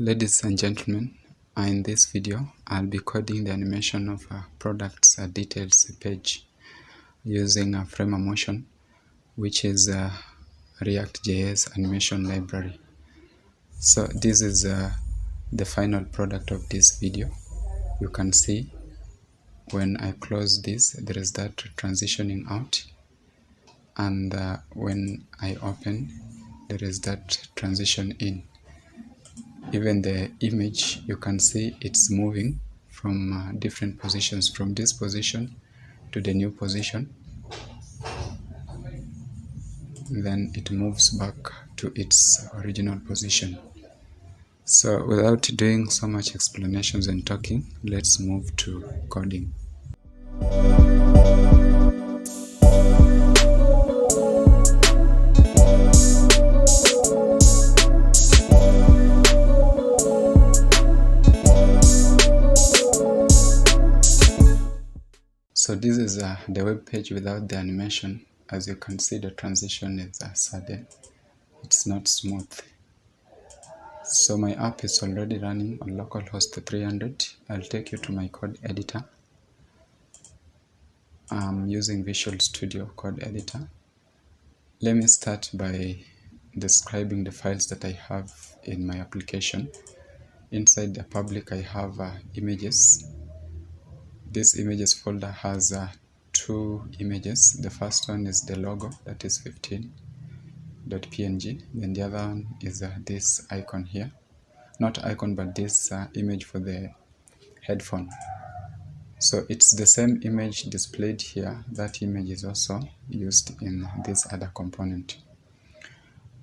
Ladies and gentlemen, in this video I'll be coding the animation of a product's details page using a frame of motion, which is a React.js animation library. So this is the final product of this video. You can see when I close this, there is that transitioning out, and when I open, there is that transition in. Even the image, you can see it's moving from different positions, from this position to the new position, then it moves back to its original position. So without doing so much explanations and talking, let's move to coding. So this is the web page without the animation. As you can see, the transition is sudden. It's not smooth. So my app is already running on localhost 300. I'll take you to my code editor. I'm using Visual Studio Code Editor. Let me start by describing the files that I have in my application. Inside the public, I have images. This images folder has two images. The first one is the logo, that is 15.png. Then the other one is this icon here. Not icon, but this image for the headphone. So it's the same image displayed here. That image is also used in this other component.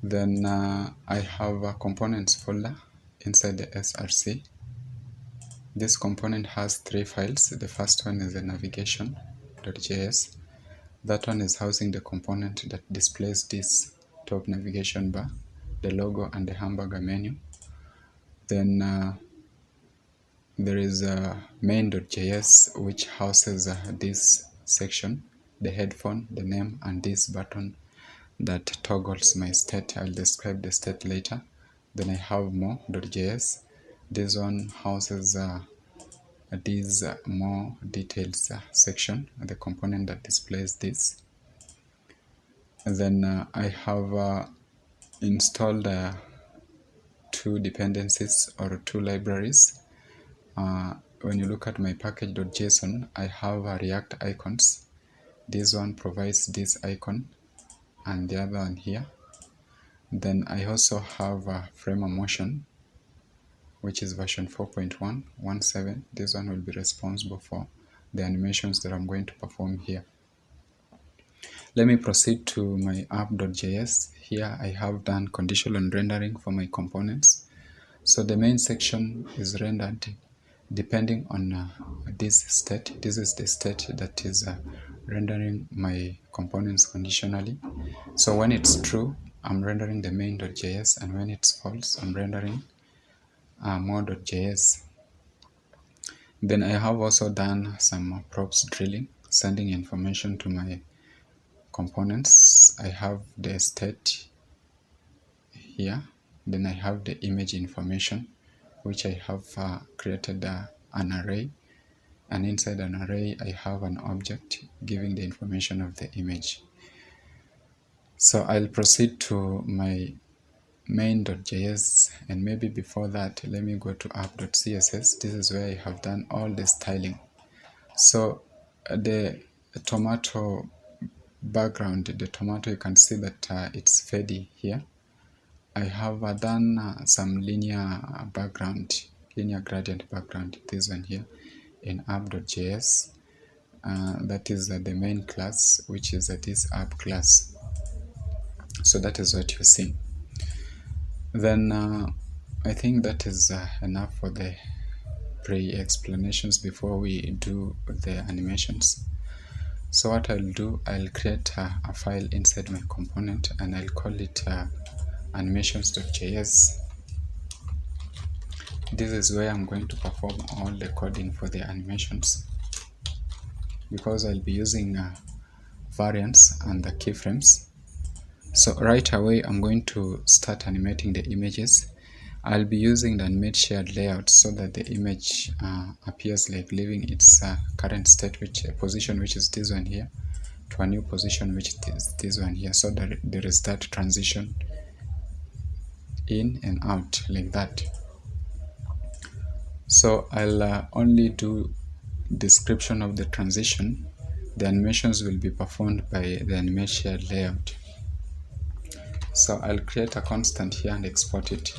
Then I have a components folder inside the src. This component has three files. The first one is the navigation.js. That one is housing the component that displays this top navigation bar, the logo, and the hamburger menu. Then there is main.js, which houses this section, the headphone, the name, and this button that toggles my state. I'll describe the state later. Then I have more.js. This one houses this more details section, the component that displays this. And then I have installed two dependencies or two libraries. When you look at my package.json, I have React icons. This one provides this icon and the other one here. Then I also have a frame of motion, which is version 4.1.17. This one will be responsible for the animations that I'm going to perform here. Let me proceed to my app.js. Here I have done conditional rendering for my components. So the main section is rendered depending on this state. This is the state that is rendering my components conditionally. So when it's true, I'm rendering the main.js, and when it's false, I'm rendering more.js. Then I have also done some props drilling, sending information to my components. I have the state here. Then I have the image information, which I have created an array, and inside an array I have an object giving the information of the image. So I'll proceed to my main.js, and maybe before that, let me go to app.css. This is where I have done all the styling. So the tomato background, the tomato, you can see that it's faded here. I have done some linear background, linear gradient background, this one here in app.js. That is the main class, which is this app class. So that is what you see. Then I think that is enough for the pre-explanations before we do the animations. So what I'll do, I'll create a file inside my component, and I'll call it animations.js. This is where I'm going to perform all the coding for the animations, because I'll be using variants and the keyframes. So right away, I'm going to start animating the images. I'll be using the animate shared layout so that the image appears like leaving its current state, which position, which is this one here, to a new position, which is this one here, so that there is that transition in and out like that. So I'll only do description of the transition. The animations will be performed by the animate shared layout. So I'll create a constant here and export it.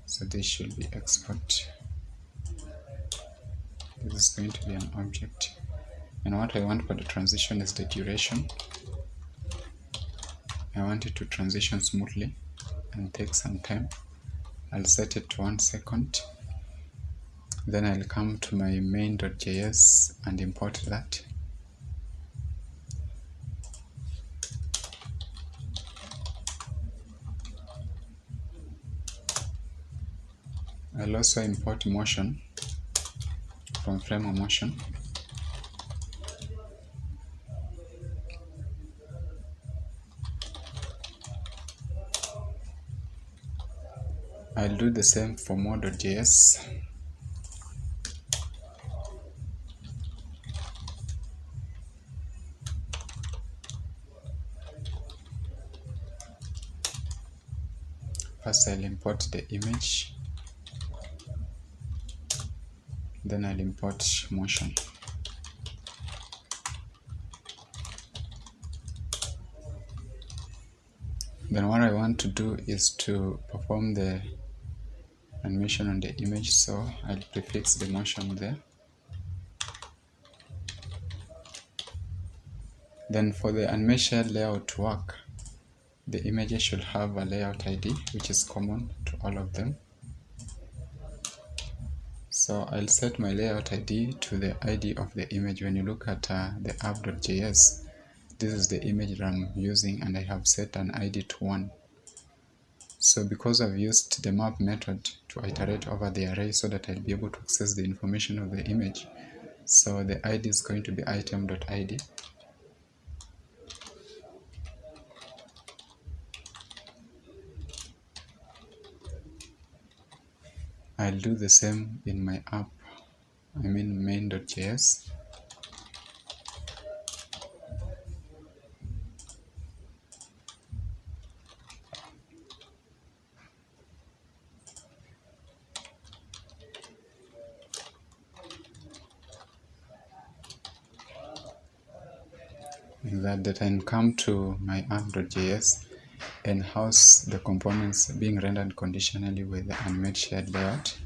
So this should be export. This is going to be an object. And what I want for the transition is the duration. I want it to transition smoothly and take some time. I'll set it to 1 second. Then I'll come to my main.js and import that. I'll also import motion from frame of motion. I'll do the same for more.js. First I'll import the image, then I'll import motion. Then what I want to do is to perform the animation on the image, so I'll prefix the motion there. Then for the animation layout to work, the images should have a layout ID which is common to all of them. So I'll set my layout ID to the ID of the image. When you look at the app.js, this is the image that I'm using and I have set an ID to 1. So because I've used the map method to iterate over the array so that I'll be able to access the information of the image, so the ID is going to be item.id. I'll do the same in my app, main.js. Like that and come to my app.js and house the components being rendered conditionally with the animate shared layout.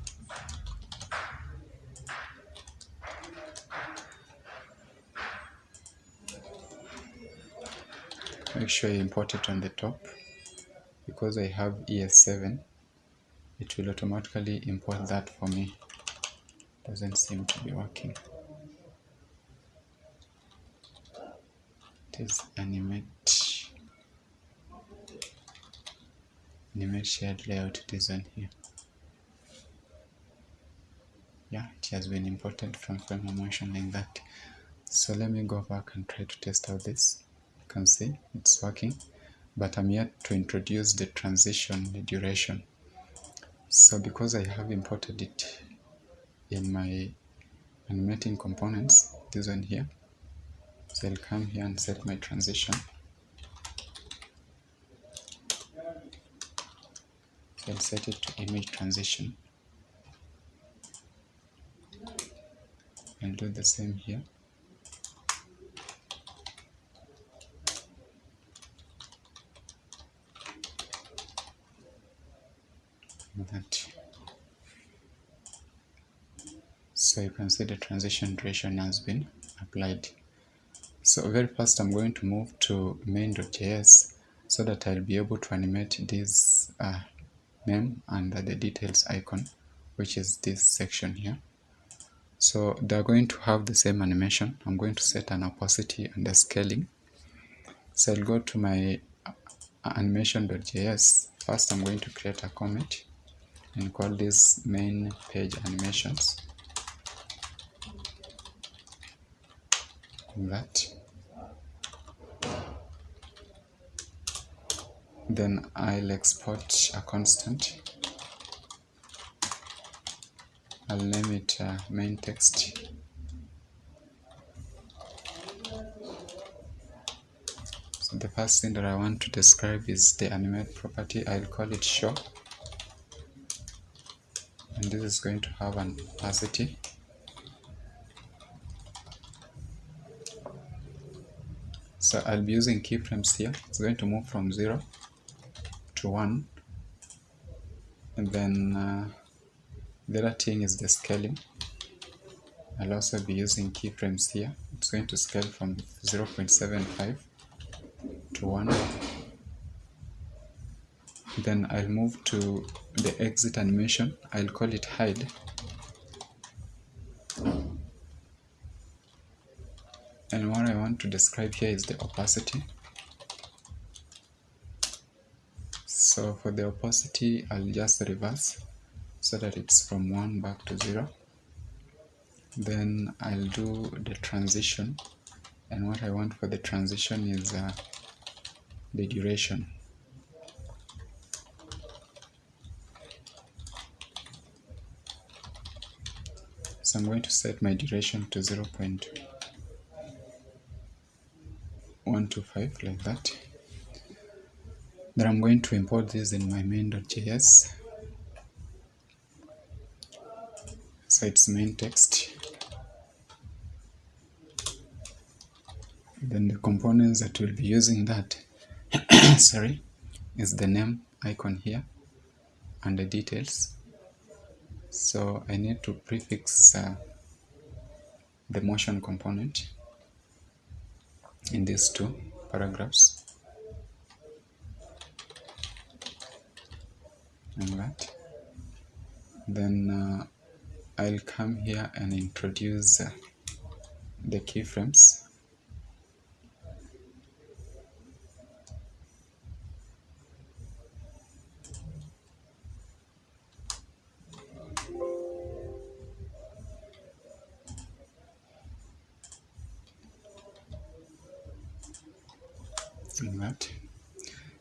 Make sure you import it on the top. Because I have ES7, it will automatically import that for me. Doesn't seem to be working. It is animate shared layout. It is on here. Yeah, it has been imported from frame of motion like that. So let me go back and try to test out this. You can see it's working, but I'm yet to introduce the transition, the duration. So because I have imported it in my animating components, this one here, so I'll come here and set my transition. So I'll set it to image transition. I'll do the same here. That. So you can see the transition duration has been applied. So very first I'm going to move to main.js so that I'll be able to animate this name and the details icon, which is this section here. So they're going to have the same animation. I'm going to set an opacity and a scaling. So I'll go to my animation.js. First I'm going to create a comment. and call this main page animations. That. Then I'll export a constant. I'll name it main text. So the first thing that I want to describe is the animate property. I'll call it show. And this is going to have an opacity. So I'll be using keyframes here. It's going to move from 0 to 1. And then the other thing is the scaling. I'll also be using keyframes here. It's going to scale from 0.75 to 1. Then I'll move to the exit animation. I'll call it hide. And what I want to describe here is the opacity. So for the opacity, I'll just reverse so that it's from 1 back to 0. Then I'll do the transition. And what I want for the transition is the duration. So I'm going to set my duration to 0.125 like that. Then I'm going to import this in my main.js. So it's main text. Then the components that we'll be using that sorry, is the name icon here and the details. So I need to prefix the motion component in these two paragraphs. And that. Then I'll come here and introduce the keyframes. And that.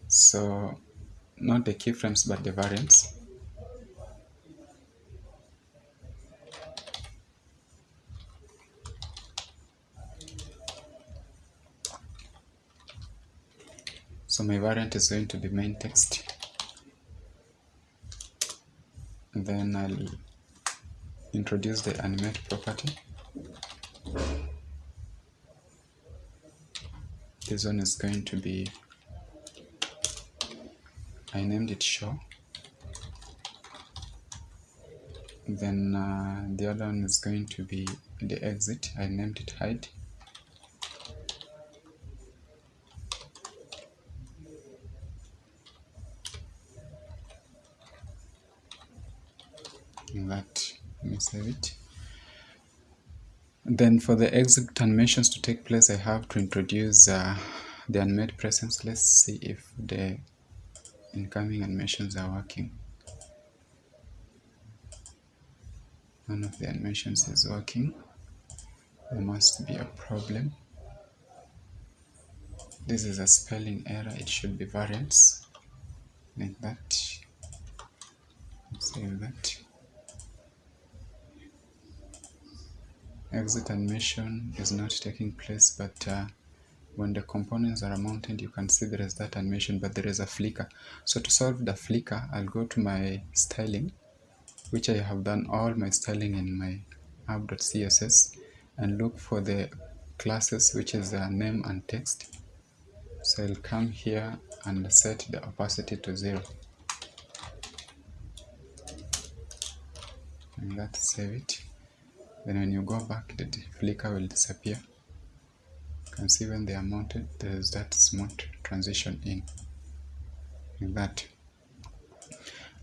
So not the keyframes but the variants. So my variant is going to be main text. And then I'll introduce the animate property. This one is going to be, I named it show. Then the other one is going to be the exit. I named it hide. That, let me save it. Then for the exit animations to take place, I have to introduce the animate presence. Let's see if the incoming animations are working. None of the animations is working. There must be a problem. This is a spelling error. It should be variants like that. Save that. Exit animation is not taking place, but when the components are mounted, you can see there is that animation, but there is a flicker. So to solve the flicker, I'll go to my styling, which I have done all my styling in my app.css, and look for the classes, which is name and text. So I'll come here and set the opacity to 0. And let's save it. Then when you go back, the flicker will disappear. You can see when they are mounted, there is that smooth transition in. Like that.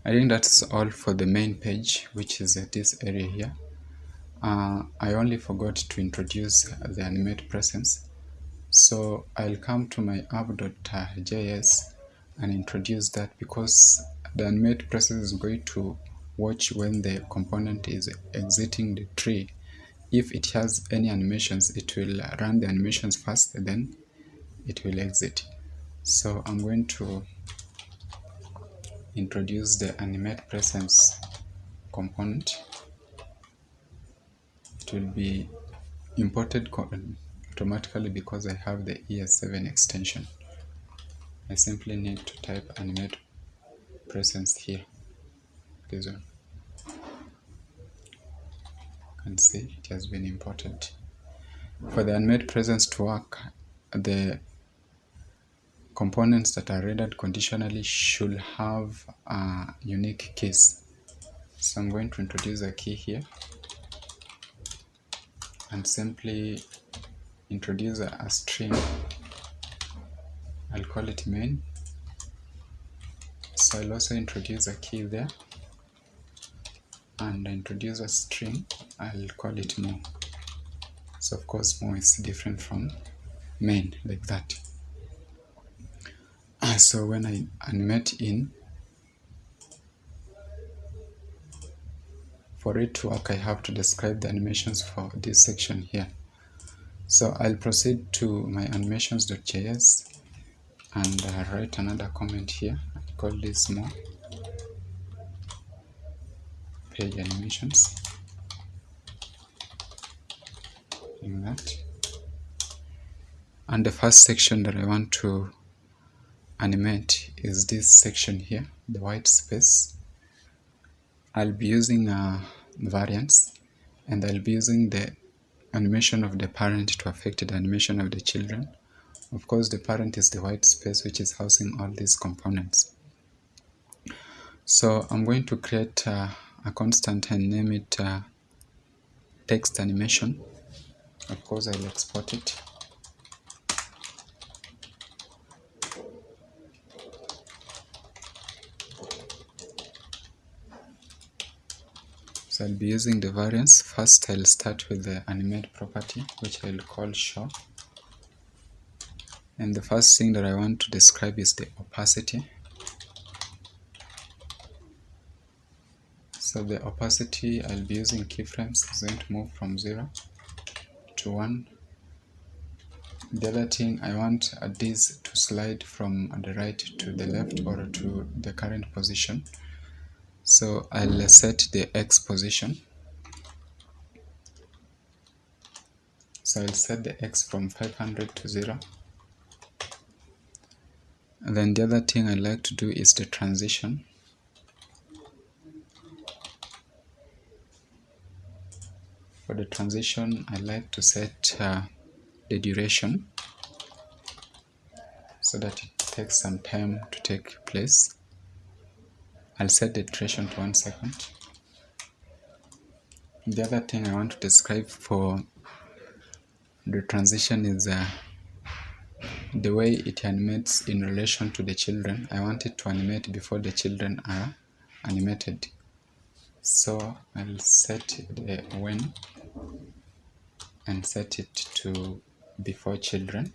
I think that's all for the main page, which is this area here. I only forgot to introduce the animate presence. So I'll come to my app.js and introduce that, because the animate presence is going to watch when the component is exiting the tree. If it has any animations, it will run the animations first, then it will exit. So I'm going to introduce the animate presence component. It will be imported automatically because I have the ES7 extension. I simply need to type animate presence here. This one. You can see it has been imported. For the animate presence to work, the components that are rendered conditionally should have unique keys. So I'm going to introduce a key here and simply introduce a string. I'll call it main. So I'll also introduce a key there and introduce a string. I'll call it more. So of course more is different from main, like that. So when I animate in, for it to work I have to describe the animations for this section here. So I'll proceed to my animations.js and write another comment here. I'll call this more page animations, like that. And the first section that I want to animate is this section here, the white space. I'll be using variants, and I'll be using the animation of the parent to affect the animation of the children. Of course, the parent is the white space which is housing all these components. So I'm going to create a constant and name it text animation. Of course, I'll export it. So I'll be using the variants. First, I'll start with the animate property, which I'll call show. And the first thing that I want to describe is the opacity. So the opacity, I'll be using keyframes. It's going to move from 0 to 1. The other thing, I want this to slide from the right to the left or to the current position. So I'll set the X position. So I'll set the X from 500 to 0. And then the other thing I like to do is the transition. For the transition, I like to set the duration so that it takes some time to take place. I'll set the duration to 1 second. The other thing I want to describe for the transition is the way it animates in relation to the children. I want it to animate before the children are animated. So I'll set the when and set it to before children.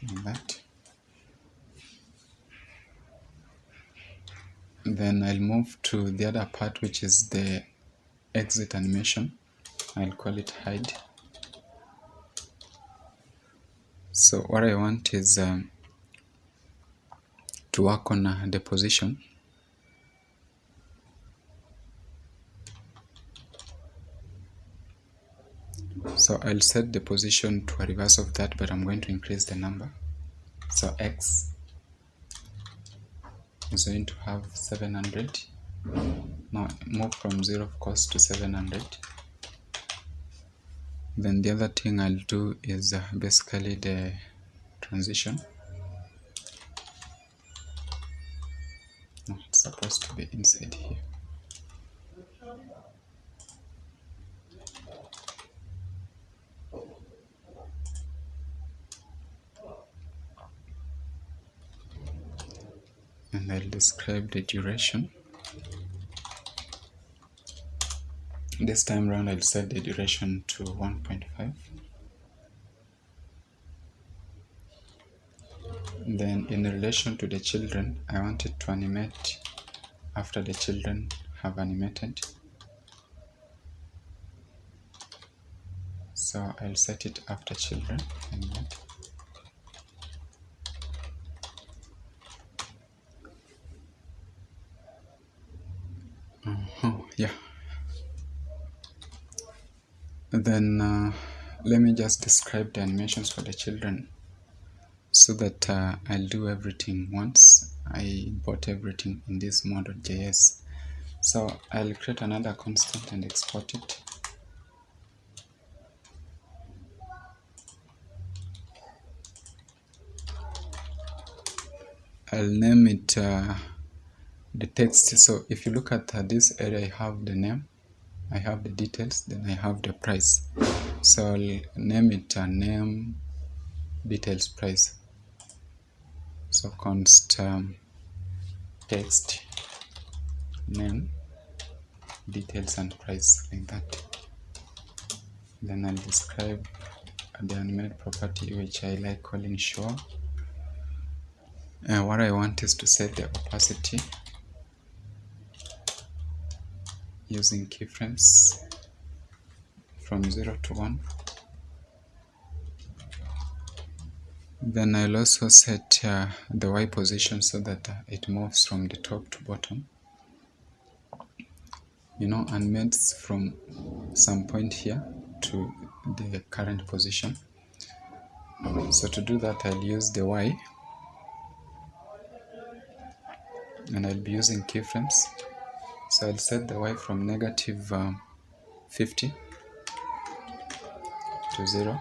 Like that. Then I'll move to the other part, which is the exit animation. I'll call it hide. So what I want is to work on the position. So I'll set the position to a reverse of that, but I'm going to increase the number. So X is going to have 700. Now move from 0 of course to 700. Then the other thing I'll do is basically the transition. No, it's supposed to be inside here. And I'll describe the duration. This time around I'll set the duration to 1.5. Then in relation to the children, I want it to animate after the children have animated. So I'll set it after children. Animate. Yeah. Then let me just describe the animations for the children so that I'll do everything once I import everything in this model.js. So I'll create another constant and export it. I'll name it the text. So if you look at this area, I have the name, I have the details, then I have the price. So I'll name it name details price. So const text name details and price, like that. Then I'll describe the animate property, which I like calling show. What I want is to set the opacity using keyframes from 0 to 1. Then I'll also set the Y position so that it moves from the top to bottom. And moves from some point here to the current position. So to do that, I'll use the Y, and I'll be using keyframes. So I'll set the Y from negative 50 to 0.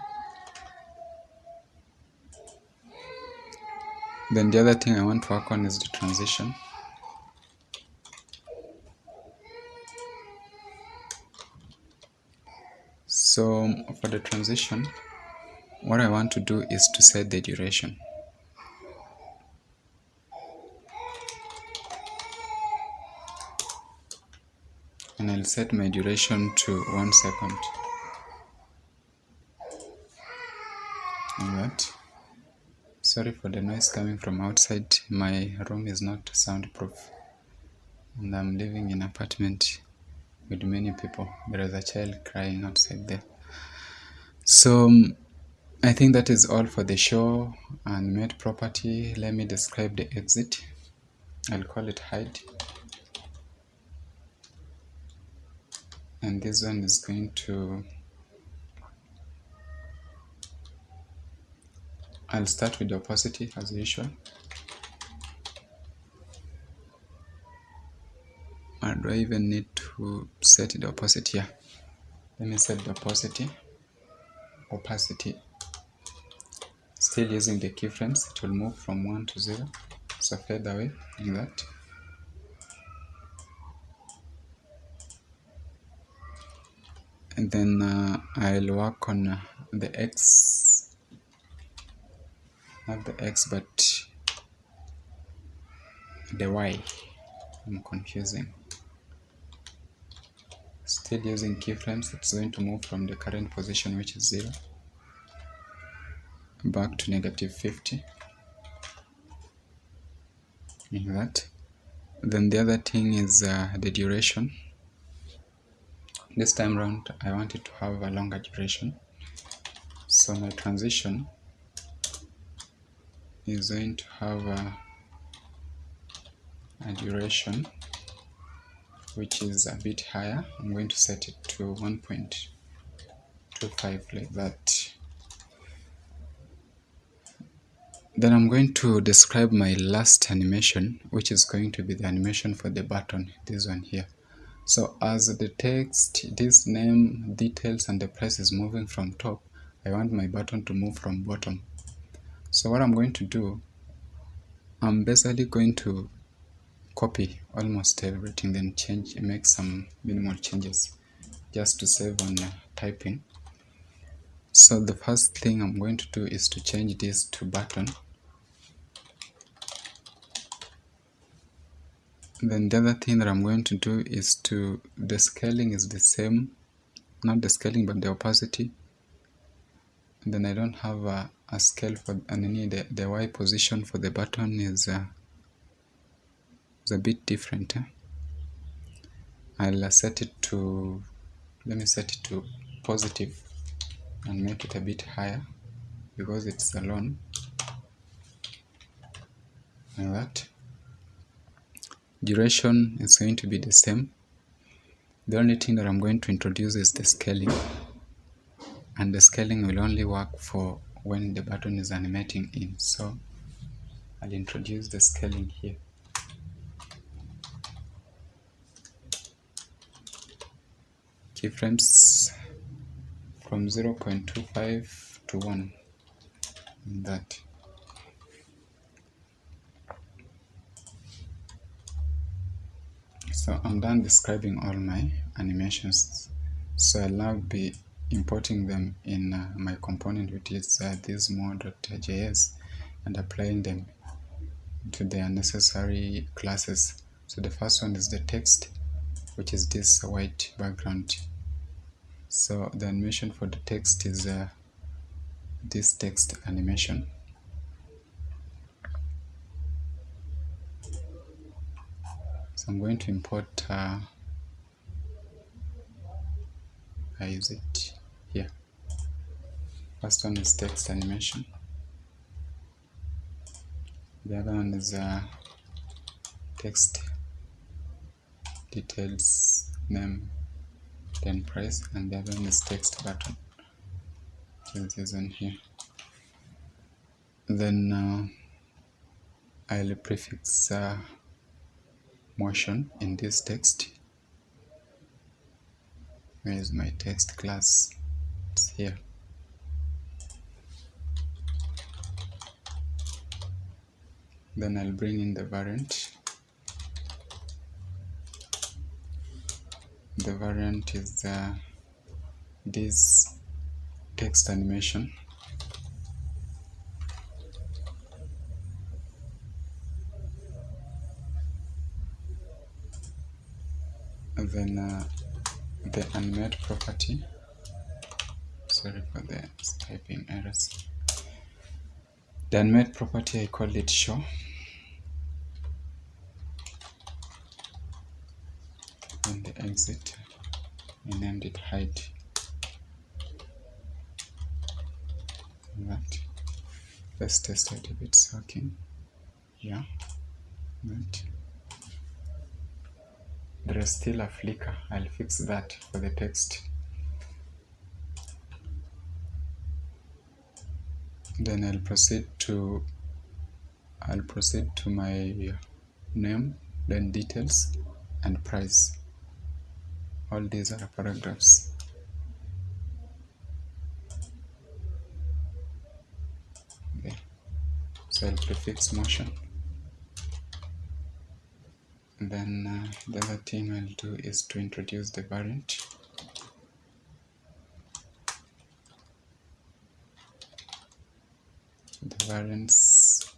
Then the other thing I want to work on is the transition. So for the transition, what I want to do is to set the duration. And I'll set my duration to 1 second. Like that. Sorry for the noise coming from outside. My room is not soundproof, and I'm living in an apartment with many people. There is a child crying outside there. So I think that is all for the show animate property. Let me describe the exit. I'll call it hide. And this one is going to, I'll start with the opacity as usual. Or do I even need to set the opacity? Yeah. Let me set the opacity. Still using the keyframes, it will move from 1 to 0. So fade away, like that. And then I'll work on the X, not the X, but the Y. I'm confusing. Still using keyframes, it's going to move from the current position, which is 0, back to negative 50, like that. Then the other thing is the duration. This time around, I want it to have a longer duration. So my transition is going to have a duration which is a bit higher. I'm going to set it to 1.25, like that. Then I'm going to describe my last animation, which is going to be the animation for the button, this one here. So as the text, this name, details, and the price is moving from top, I want my button to move from bottom. So what I'm going to do, I'm basically going to copy almost everything, then make some minimal changes just to save on typing. So the first thing I'm going to do is to change this to button. Then the other thing that I'm going to do is the scaling is the same, not the scaling but the opacity. And then I don't have a a scale for the Y position for the button is a bit different. I'll set it to, let me set it to positive and make it a bit higher because it's alone, like that. Duration is going to be the same. The only thing that I'm going to introduce is the scaling, and the scaling will only work for when the button is animating in. So I'll introduce the scaling here. Keyframes from 0.25 to 1, that. So I'm done describing all my animations. So I'll now be importing them in my component, which is this more.js, and applying them to their necessary classes. So the first one is the text, which is this white background. So the animation for the text is this text animation. So I'm going to import, where is it? Here. First one is text animation. The other one is text details, name, then price, and the other one is text button. This is in here. Then I'll prefix motion in this text. Where is my text class? It's here. Then I'll bring in the variant. The variant is this text animation. And then the animate property. Sorry for the typing errors. The animate property, I call it show. And the exit, I named it height. That. Let's test it if it's working. Yeah. That. There is still a flicker. I'll fix that for the text. Then I'll proceed to my name, then details, and price. All these are paragraphs. Okay. So I'll prefix motion. And then the other thing I'll do is to introduce the variant. The variants,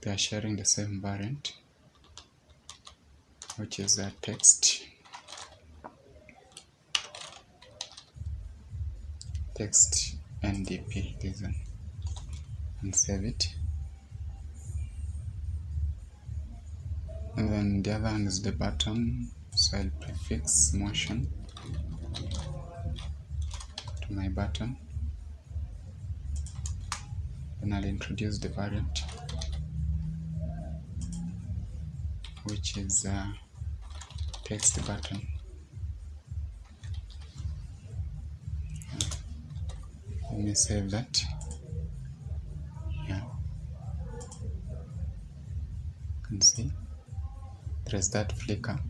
they are sharing the same variant, which is a text NDP design, and save it. And then the other one is the button, so I'll prefix motion to my button. Then I'll introduce the variant, which is text button. Let me save that. Yeah, you can see there's that flicker.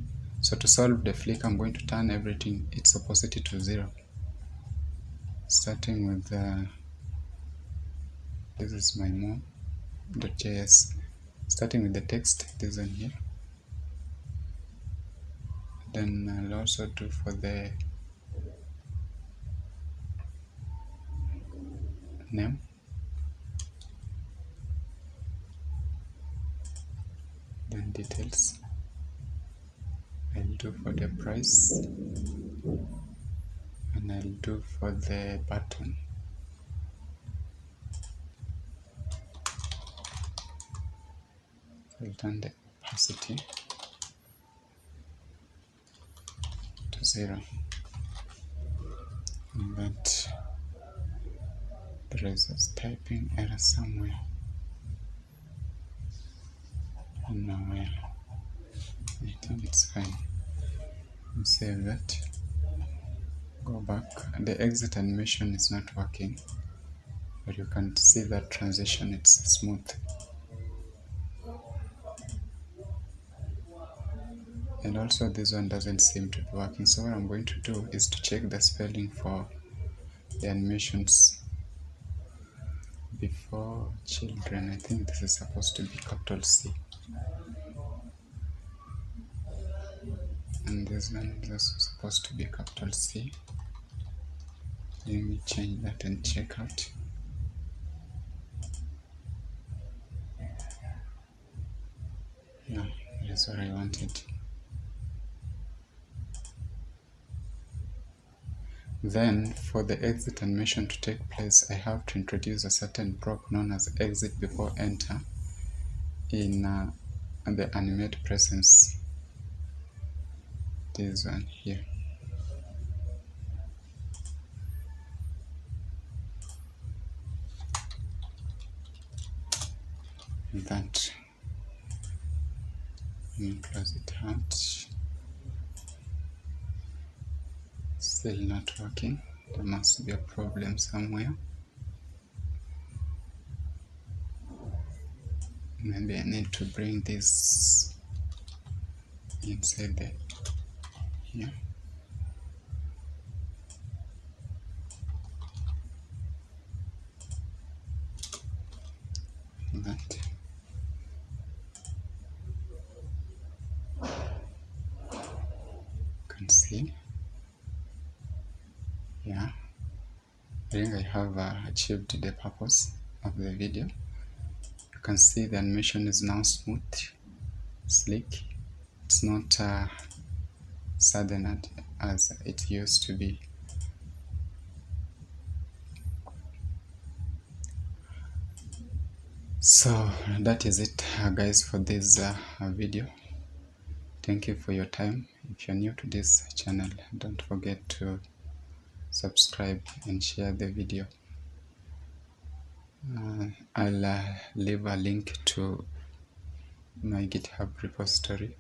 So to solve the flicker, I'm going to turn everything its opacity to 0. Starting with this is my more.js. Starting with the text, this one here. Then I'll also do for the name. Then details. I'll do for the price. And I'll do for the button. I'll turn the opacity to 0. And that there is a typing error somewhere. Nowhere. I think it's fine. Save that. Go back. The exit animation is not working, but you can see that transition, it's smooth. And also this one doesn't seem to be working, so what I'm going to do is to check the spelling for the animations. Before children, I think this is supposed to be capital C, and this one is also supposed to be capital C. Let me change that and check out. Yeah, that's what I wanted. Then, for the exit animation to take place, I have to introduce a certain prop known as exit before enter in the animate presence. This one here. That. Let me close it out. Still not working. There must be a problem somewhere. Maybe I need to bring this inside there. Here. That. You can see. Yeah. I think I have achieved the purpose of the video. You can see the animation is now smooth, sleek. It's not sudden as it used to be. So that is it, guys, for this video. Thank you for your time. If you're new to this channel, don't forget to subscribe and share the video. I'll leave a link to my GitHub repository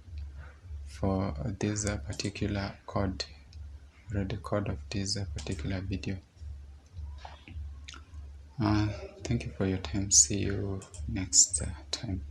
for this particular code, or the code of this particular video. Thank you for your time. See you next time.